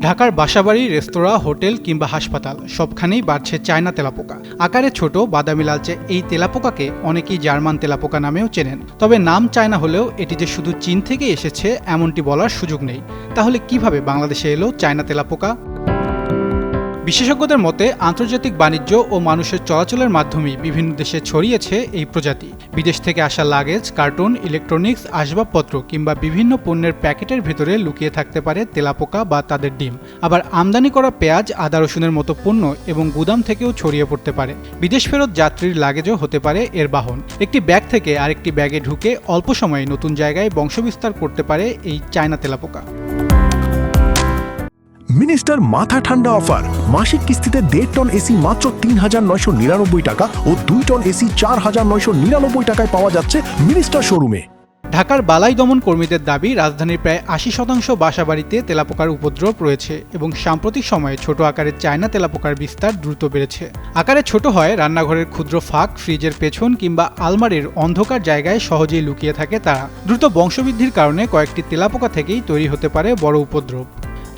ঢাকার বাসাবাড়ি, রেস্তোরাঁ, হোটেল কিংবা হাসপাতাল সবখানেই বাড়ছে চায়না তেলাপোকা। আকারে ছোট, বাদামি লালচে এই তেলাপোকাকে অনেকেই জার্মান তেলাপোকা নামেও চেনেন। তবে নাম চায়না হলেও এটি যে শুধু চীন থেকে এসেছে এমনটি বলার সুযোগ নেই। তাহলে কিভাবে বাংলাদেশে এলো চায়না তেলাপোকা? বিশেষজ্ঞদের মতে আন্তর্জাতিক বাণিজ্য ও মানুষের চলাচলের মাধ্যমেই বিভিন্ন দেশে ছড়িয়েছে এই প্রজাতি। বিদেশ থেকে আসা লাগেজ, কার্টুন, ইলেকট্রনিক্স, আসবাবপত্র কিংবা বিভিন্ন পণ্যের প্যাকেটের ভেতরে লুকিয়ে থাকতে পারে তেলাপোকা বা তাদের ডিম। আবার আমদানি করা পেঁয়াজ, আদা, রসুনের মতো পণ্য এবং গুদাম থেকেও ছড়িয়ে পড়তে পারে। বিদেশ ফেরত যাত্রীর লাগেজও হতে পারে এর বাহন। একটি ব্যাগ থেকে আরেকটি ব্যাগে ঢুকে অল্প সময়ে নতুন জায়গায় বংশবিস্তার করতে পারে এই চায়না তেলাপোকা। মিনিস্টার মাথা ঠান্ডা অফার, মাসিক কিস্তিতে 1.5 টন এসি মাত্র ৩,৯৯৯ টাকা ও 2 টন এসি 4,৯৯৯ টাকায় পাওয়া যাচ্ছে মিনিস্টার শোরুমে। ঢাকার বালাই দমন কর্মীদের দাবি, রাজধানীর প্রায় ৮০% বাসাবাড়িতে তেলাপোকার উপদ্রব রয়েছে এবং সাম্প্রতিক সময়ে ছোট আকারের চায়না তেলাপোকার বিস্তার দ্রুত বেড়েছে। আকারে ছোট হয়, রান্নাঘরের ক্ষুদ্র ফাঁক, ফ্রিজের পেছন কিংবা আলমারির অন্ধকার জায়গায় সহজেই লুকিয়ে থাকে তারা। দ্রুত বংশবৃদ্ধির কারণে কয়েকটি তেলাপোকা থেকেই তৈরি হতে পারে বড় উপদ্রব।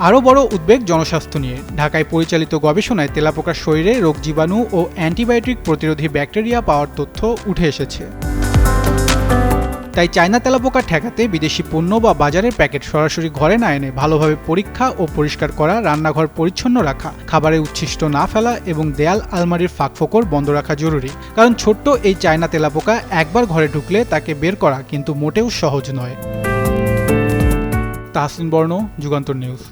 আরও বড় উদ্বেগ জনস্বাস্থ্য নিয়ে। ঢাকায় পরিচালিত গবেষণায় তেলাপোকার শরীরে রোগ জীবাণু ও অ্যান্টিবায়োটিক প্রতিরোধী ব্যাকটেরিয়া পাওয়ার তথ্য উঠে এসেছে। তাই চায়না তেলাপোকা ঠেকাতে বিদেশি পণ্য বা বাজারের প্যাকেট সরাসরি ঘরে না এনে ভালোভাবে পরীক্ষা ও পরিষ্কার করা, রান্নাঘর পরিচ্ছন্ন রাখা, খাবারের উচ্ছিষ্ট না ফেলা এবং দেয়াল আলমারির ফাঁকফোকর বন্ধ রাখা জরুরি। কারণ ছোট্ট এই চায়না তেলাপোকা একবার ঘরে ঢুকলে তাকে বের করা কিন্তু মোটেও সহজ নয়। তাহসিন বর্ণ, যুগান্তর নিউজ।